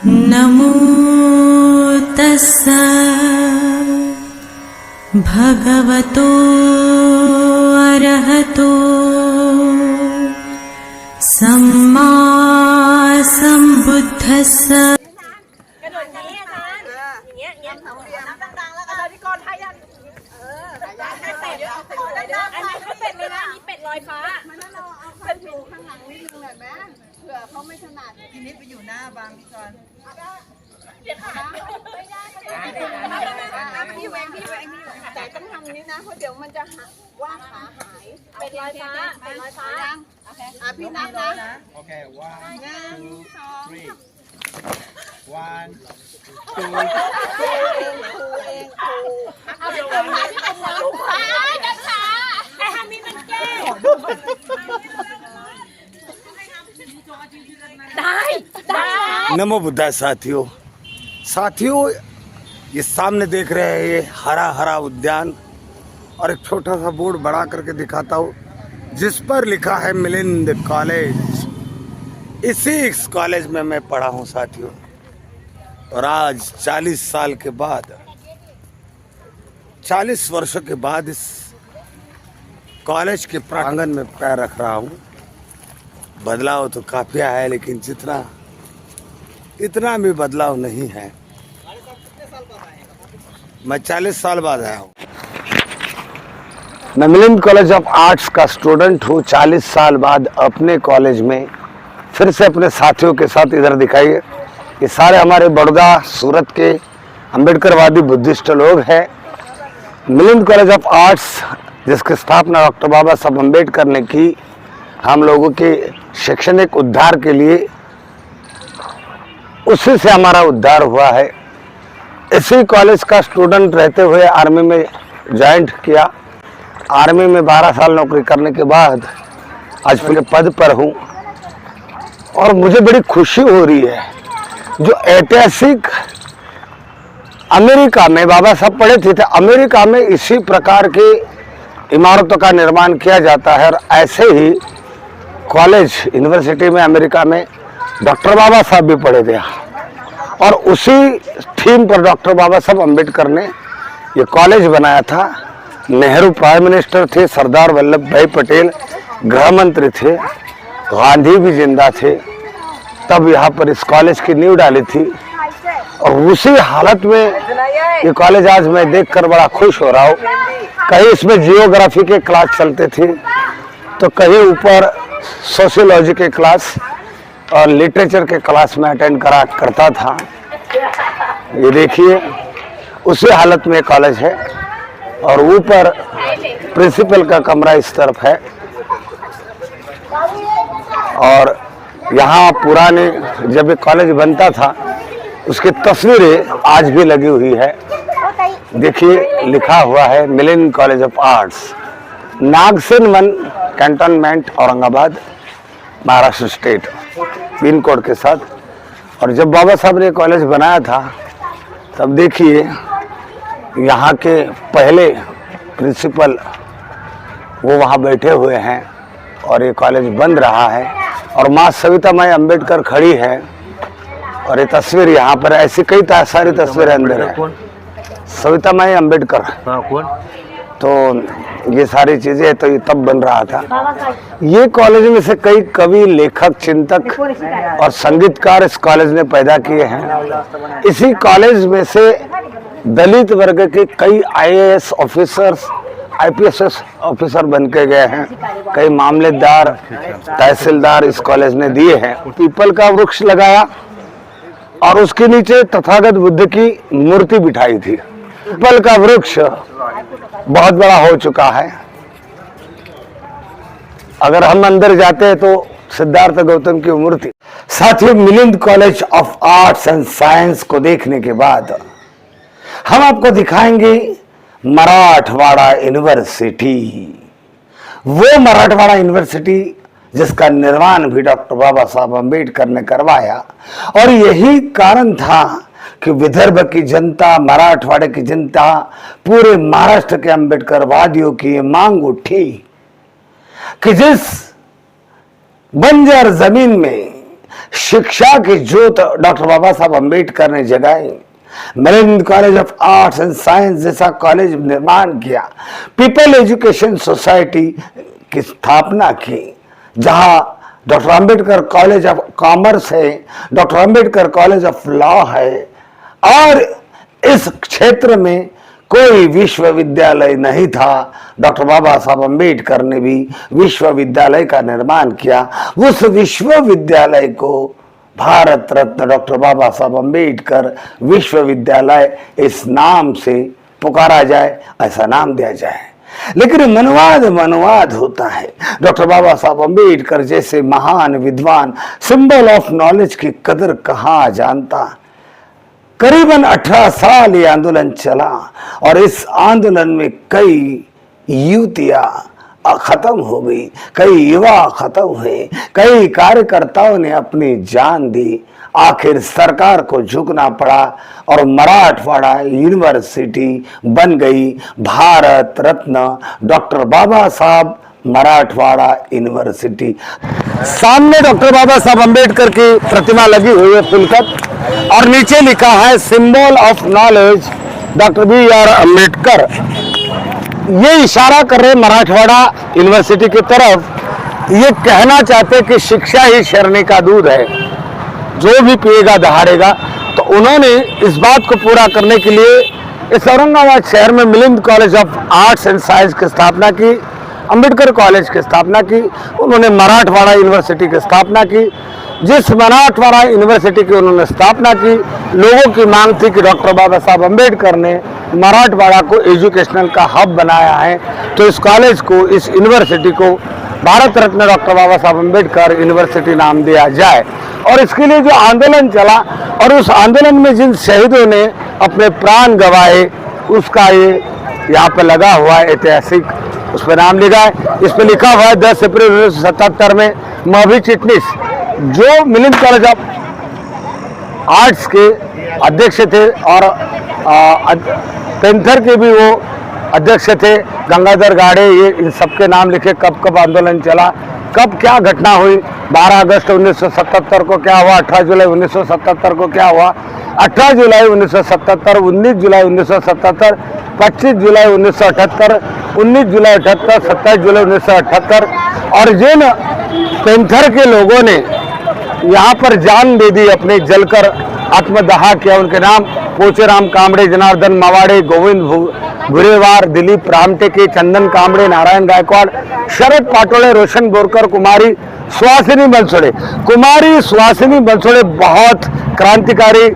नमो तस्सा भगवतो अरहतो सम्मा संबुद्धस्साเป็นอยู่ข้างหลังนิดนึงหน่อยไหมเผื่อเขาไม่ถนัดทีนี้ไปอยู่หน้าบางพี่กรณ์พี่แหวงแต่ต้องทำนี้นะเพราะเดี๋ยวมันจะว่าขาหายเป็นรอยฟ้าพี่นับนะโอเค 1 2 1 เอาเดี๋ยวมาที่เป็นลูกค้ากันค่ะให้ทำมีมันแก้ได้ नमो बुद्धाय साथियों ये सामने देख रहे हैं ये हरा हरा उद्यान और एक छोटा सा बोर्ड बड़ा करके दिखाता हूँ जिस पर लिखा है मिलिंद कॉलेज। इस कॉलेज में मैं पढ़ा हूँ साथियों, और आज 40 साल के बाद 40 वर्षों के बाद इस कॉलेज के प्रांगण में पैर रख रहा हूँ। बदलाव तो काफी आया है, लेकिन इतना भी बदलाव नहीं है। मैं 40 साल बाद आया हूँ। मैं मिलिंद कॉलेज ऑफ आर्ट्स का स्टूडेंट हूँ। 40 साल बाद अपने कॉलेज में फिर से अपने साथियों के साथ इधर दिखाइए। ये सारे हमारे बड़ौदा सूरत के अम्बेडकरवादी बुद्धिस्ट लोग हैं। मिलिंद कॉलेज ऑफ आर्ट्स जिसकी स्थापना डॉक्टर बाबा साहब अम्बेडकर ने की, हम लोगों के शैक्षणिक उद्धार के लिए, उसी से हमारा उद्धार हुआ है। इसी कॉलेज का स्टूडेंट रहते हुए आर्मी में ज्वाइन किया। आर्मी में 12 साल नौकरी करने के बाद आज पूरे पद पर हूँ, और मुझे बड़ी खुशी हो रही है। जो ऐतिहासिक अमेरिका में बाबा साहब पढ़े थे, अमेरिका में इसी प्रकार की इमारतों का निर्माण किया जाता है, और ऐसे ही कॉलेज यूनिवर्सिटी में अमेरिका में डॉक्टर बाबा साहब भी पढ़े थे, और उसी थीम पर डॉक्टर बाबा साहब अम्बेडकर ने ये कॉलेज बनाया था। नेहरू प्राइम मिनिस्टर थे, सरदार वल्लभ भाई पटेल गृह मंत्री थे, गांधी भी जिंदा थे, तब यहाँ पर इस कॉलेज की नींव डाली थी। और उसी हालत में ये कॉलेज आज मैं देखकर बड़ा खुश हो रहा हूँ। कहीं इसमें जियोग्राफी के क्लास चलते थे, तो कहीं ऊपर सोशियोलॉजी के क्लास और लिटरेचर के क्लास में अटेंड करता था। ये देखिए उसी हालत में कॉलेज है, और ऊपर प्रिंसिपल का कमरा इस तरफ है। और यहाँ पुराने जब ये कॉलेज बनता था उसकी तस्वीरें आज भी लगी हुई है। देखिए लिखा हुआ है Milind college of arts, Nagsen one, cantonment, Aurangabad, Maharashtra state, pin code के साथ। और जब बाबा साहब ने कॉलेज बनाया था तब देखिए यहाँ के पहले प्रिंसिपल वो वहाँ बैठे हुए हैं, और ये कॉलेज बन रहा है, और माँ सविता माई अम्बेडकर खड़ी है। और ये तस्वीर यहाँ पर, ऐसी कई सारी तस्वीरें अंदर है। सविता माई अम्बेडकर, तो ये सारी चीजें तो ये तब बन रहा था। ये कॉलेज में से कई कवि, लेखक, चिंतक और संगीतकार इस कॉलेज ने पैदा किए हैं। इसी कॉलेज में से दलित वर्ग के कई IAS ऑफिसर्स, IPS ऑफिसर बन के गए हैं। कई मामलेदार, तहसीलदार इस कॉलेज ने दिए हैं। पीपल का वृक्ष लगाया और उसके नीचे तथागत बुद्ध की मूर्ति बिठाई थी। पीपल का वृक्ष बहुत बड़ा हो चुका है। अगर हम अंदर जाते हैं तो सिद्धार्थ गौतम की मूर्ति। साथियों, Milind college of arts and science को देखने के बाद हम आपको दिखाएंगे मराठवाड़ा यूनिवर्सिटी। वो मराठवाड़ा यूनिवर्सिटी जिसका निर्माण भी डॉक्टर बाबा साहब अम्बेडकर ने करवाया, और यही कारण था कि विदर्भ की जनता, मराठवाड़े की जनता, पूरे महाराष्ट्र के अम्बेडकरवादियों की ये मांग उठी कि जिस बंजर जमीन में शिक्षा की ज्योत डॉक्टर बाबा साहब अम्बेडकर ने जगाई। Milind college of arts and science जैसा कॉलेज निर्माण किया। पीपल एजुकेशन सोसाइटी की स्थापना की, जहां doctor Ambedkar college of commerce है, doctor Ambedkar college of law है, और इस क्षेत्र में कोई विश्वविद्यालय नहीं था। डॉक्टर बाबा साहब अंबेडकर ने भी विश्वविद्यालय का निर्माण किया। उस विश्वविद्यालय को भारत रत्न डॉक्टर बाबा साहब अंबेडकर विश्वविद्यालय इस नाम से पुकारा जाए, ऐसा नाम दिया जाए। लेकिन मनवाद होता है। डॉक्टर बाबा साहब अंबेडकर जैसे महान विद्वान, सिंबल ऑफ नॉलेज की कदर कहाँ जानता। करीबन 18 साल ये आंदोलन चला और इस आंदोलन में कई युवतियां खत्म हो गई, कई युवा खत्म हुए, कई कार्यकर्ताओं ने अपनी जान दी। आखिर सरकार को झुकना पड़ा और मराठवाड़ा यूनिवर्सिटी बन गई भारत रत्न डॉक्टर बाबा साहब मराठवाड़ा यूनिवर्सिटी। सामने डॉक्टर बाबा साहब अंबेडकर की प्रतिमा लगी हुई है फुलकत, और नीचे लिखा है symbol of knowledge doctor BR Ambedkar. ये इशारा कर रहे मराठवाड़ा यूनिवर्सिटी की तरफ। ये कहना चाहते कि शिक्षा ही शरणी का दूध है, जो भी पिएगा दहाड़ेगा। तो उन्होंने इस बात को पूरा करने के लिए इस औरंगाबाद शहर में Milind college of arts and science की स्थापना की, अंबेडकर कॉलेज की स्थापना की, उन्होंने मराठवाड़ा यूनिवर्सिटी की स्थापना की। जिस मराठवाड़ा यूनिवर्सिटी की उन्होंने स्थापना की, लोगों की मांग थी कि डॉक्टर बाबा साहब अंबेडकर ने मराठवाड़ा को एजुकेशनल का हब बनाया है, तो इस कॉलेज को, इस यूनिवर्सिटी को भारत रत्न डॉक्टर बाबा साहब अंबेडकर यूनिवर्सिटी नाम दिया जाए। और इसके लिए जो आंदोलन चला और उस आंदोलन में जिन शहीदों ने अपने प्राण गंवाए, उसका ये यहाँ पे लगा हुआ है ऐतिहासिक, उस पर नाम लिखा है। इस पर लिखा हुआ है 10 अप्रैल 1977 में मभी चिटनिस, जो मिलिंद कॉलेज ऑफ आर्ट्स के अध्यक्ष थे और पेंथर के भी वो अध्यक्ष थे, गंगाधर गाड़े, ये इन सबके नाम लिखे। कब कब आंदोलन चला, कब क्या घटना हुई, 12 अगस्त 1977 को क्या हुआ, 18 जुलाई 1977 को क्या हुआ, 18 जुलाई 1977, 19 जुलाई 1977, 25 जुलाई 1978, 19 जुलाई 78, 27 जुलाई 1978। और जिन पेंथर के लोगों ने यहाँ पर जान दे दी, अपने जलकर आत्मदाह किया, उनके नाम पोचेराम कामड़े, जनार्दन मावाड़े, गोविंद भुरेवार, दिलीप रामटेके, चंदन कामड़े, नारायण गायकवाड़, शरद पाटोले, रोशन बोरकर, कुमारी सुहासिनी बंसोड़े। कुमारी सुहासिनी बंसोड़े बहुत क्रांतिकारी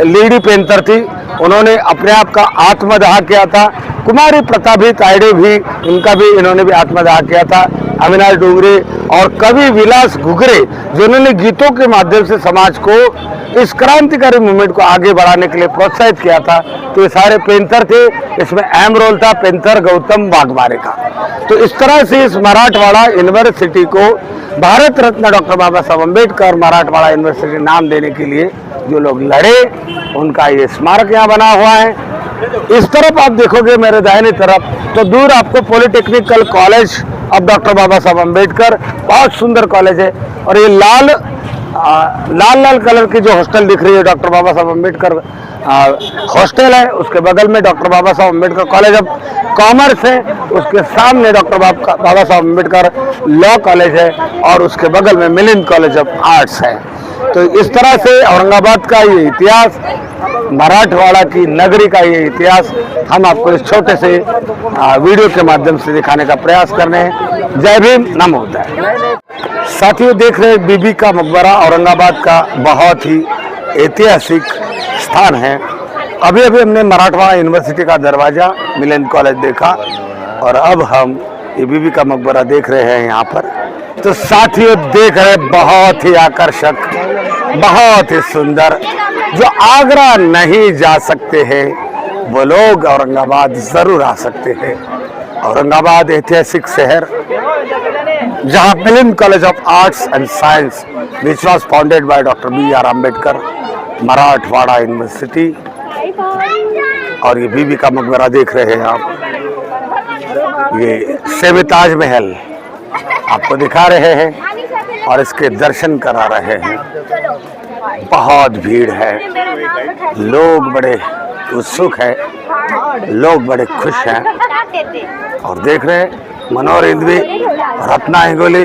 लेडी पेंथर थी, उन्होंने अपने आप का आत्मदाह किया था। कुमारी प्रतापी तायडे भी, उनका भी इन्होंने भी आत्मदाह किया था। अविनाश डोंगरे और कवि विलास घुघरे, जिन्होंने गीतों के माध्यम से समाज को, इस क्रांतिकारी मूवमेंट को आगे बढ़ाने के लिए प्रोत्साहित किया था। तो ये सारे पेंथर थे। इसमें अहम रोल था पेंथर गौतम वाघमारे का। तो इस तरह से इस मराठवाड़ा यूनिवर्सिटी को भारत रत्न डॉक्टर बाबा साहब अंबेडकर मराठवाड़ा यूनिवर्सिटी नाम देने के लिए जो लोग लड़े, उनका ये स्मारक यहाँ बना हुआ है। इस तरफ आप देखोगे मेरे दाहिने तरफ, तो दूर आपको पॉलिटेक्निकल कॉलेज ऑफ डॉक्टर बाबा साहब अंबेडकर, बहुत सुंदर कॉलेज है। और ये लाल कलर की जो हॉस्टल दिख रही है, डॉक्टर बाबा साहब अंबेडकर हॉस्टल है। उसके बगल में डॉक्टर बाबा साहब अंबेडकर कॉलेज ऑफ कॉमर्स है, उसके सामने डॉक्टर बाबा साहब अंबेडकर लॉ कॉलेज है, और उसके बगल में मिलिंद कॉलेज ऑफ आर्ट्स है। तो इस तरह से औरंगाबाद का ये इतिहास, मराठवाड़ा की नगरी का ये इतिहास हम आपको इस छोटे से वीडियो के माध्यम से दिखाने का प्रयास कर रहे हैं। जय भीम, नमो बुद्धाय। साथियों, देख रहे हैं बीबी का मकबरा, औरंगाबाद का बहुत ही ऐतिहासिक स्थान है। अभी अभी हमने मराठवाड़ा यूनिवर्सिटी का दरवाजा, मिलिंद कॉलेज देखा, और अब हम ये बीबी का मकबरा देख रहे हैं यहाँ पर। तो साथियों देख रहे, बहुत ही आकर्षक, बहुत ही सुंदर। जो आगरा नहीं जा सकते हैं वो लोग औरंगाबाद जरूर आ सकते हैं। औरंगाबाद ऐतिहासिक शहर, जहाँ Milind college of arts and science which was founded by doctor BR Ambedkar, Marathwada university. और ये बीबी का मकबरा देख रहे हैं आप, ये सेमी ताजमहल आपको दिखा रहे हैं। और इसके दर्शन करा रहे हैं। बहुत भीड़ है, लोग बड़े उत्सुक हैं, लोग बड़े खुश हैं और देख रहे हैं मनोहर इंद्वी, रत्ना हिंगोली,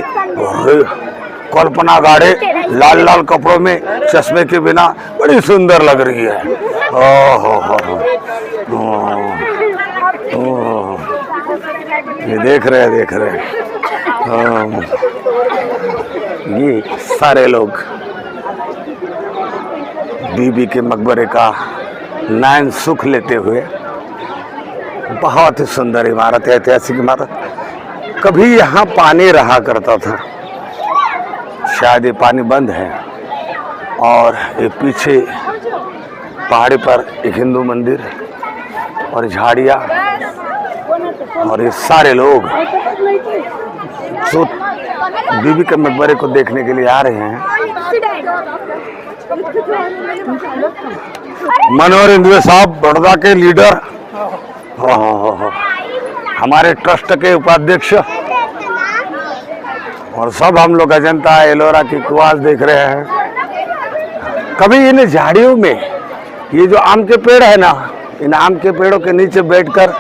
कल्पना गाड़े लाल लाल कपड़ों में चश्मे के बिना बड़ी सुंदर लग रही है। ये देख रहे हैं ये सारे लोग बीबी के मकबरे का नयन सुख लेते हुए। बहुत ही सुंदर इमारत है, ऐतिहासिक इमारत। कभी यहाँ पानी रहा करता था, शायद ये पानी बंद है। और ये पीछे पहाड़ी पर एक हिंदू मंदिर और झाड़ियाँ और ये सारे लोग जो बीबी के मकबरे को देखने के लिए आ रहे हैं। मनोहर इंद्वी साहब बड़ौदा के लीडर, हमारे ट्रस्ट के उपाध्यक्ष और सब हम लोग अजंता एलोरा की कुआस देख रहे हैं। कभी इन झाड़ियों में ये जो आम के पेड़ है ना, इन आम के पेड़ों के नीचे बैठकर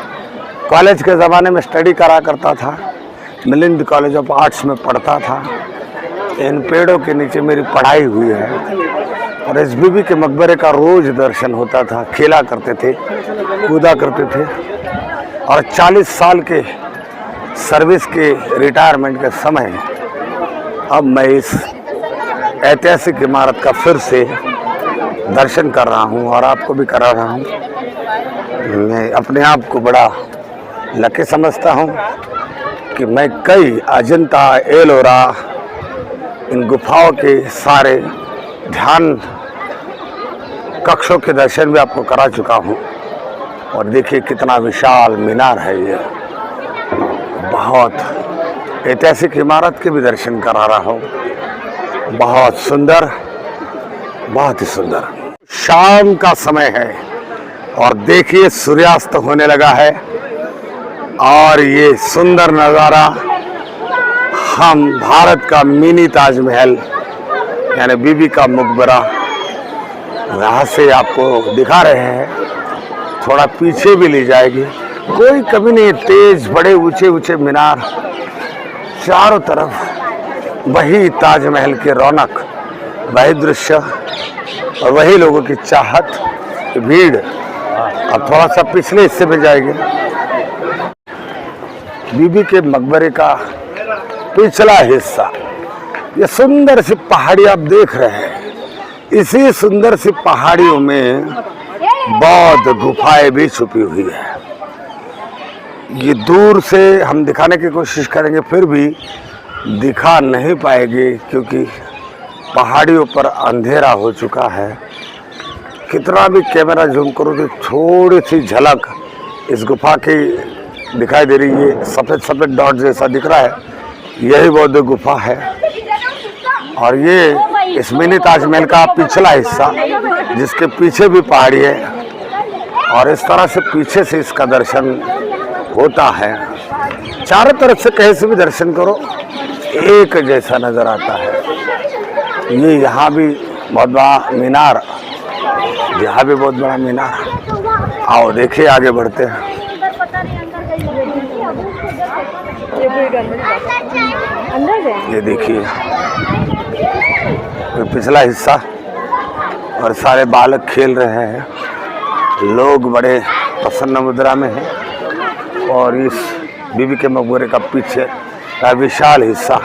कॉलेज के ज़माने में स्टडी करा करता था। मिलिंद कॉलेज ऑफ आर्ट्स में पढ़ता था। इन पेड़ों के नीचे मेरी पढ़ाई हुई है और इस बीबी के मकबरे का रोज दर्शन होता था। खेला करते थे, कूदा करते थे और 40 साल के सर्विस के रिटायरमेंट के समय अब मैं इस ऐतिहासिक इमारत का फिर से दर्शन कर रहा हूं और आपको भी करा रहा हूं। मैं अपने आप को बड़ा लकी समझता हूं कि मैं कई अजंता एलोरा इन गुफाओं के सारे ध्यान कक्षों के दर्शन भी आपको करा चुका हूं। और देखिए कितना विशाल मीनार है ये, बहुत ऐतिहासिक इमारत के भी दर्शन करा रहा हूं। बहुत सुंदर, बहुत ही सुंदर। शाम का समय है और देखिए सूर्यास्त होने लगा है और ये सुंदर नज़ारा हम भारत का मिनी ताजमहल यानी बीबी का मकबरा यहाँ से आपको दिखा रहे हैं। थोड़ा पीछे भी ले जाएगी, कोई कमी नहीं। तेज बड़े ऊंचे ऊंचे मीनार, चारों तरफ वही ताजमहल के रौनक, वही दृश्य और वही लोगों की चाहत, भीड़। अब थोड़ा सा पिछले हिस्से में जाएंगे। बीबी के मकबरे का पिछला हिस्सा, ये सुंदर सी पहाड़ी आप देख रहे हैं। इसी सुंदर सी पहाड़ियों में बौद्ध गुफाएं भी छुपी हुई है। ये दूर से हम दिखाने की कोशिश करेंगे, फिर भी दिखा नहीं पाएंगे क्योंकि पहाड़ियों पर अंधेरा हो चुका है। कितना भी कैमरा जूम करो तो थोड़ी सी झलक इस गुफा की दिखाई दे रही है। सफ़ेद सफ़ेद डॉट जैसा दिख रहा है, यही बौद्ध गुफा है। और ये इस मिनी ताजमहल का पिछला हिस्सा, जिसके पीछे भी पहाड़ी है और इस तरह से पीछे से इसका दर्शन होता है। चारों तरफ से कहीं से भी दर्शन करो एक जैसा नज़र आता है। ये यहाँ भी बहुत बड़ा मीनार, यहाँ भी बहुत बड़ा मीनार। आओ देखिए, आगे बढ़ते हैं। ये देखिए पिछला हिस्सा और सारे बालक खेल रहे हैं, लोग बड़े प्रसन्न मुद्रा में हैं। और इस बीबी के मकबरे का पीछे का विशाल हिस्सा,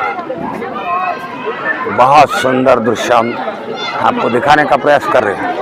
बहुत सुंदर दृश्य हम आपको दिखाने का प्रयास कर रहे हैं।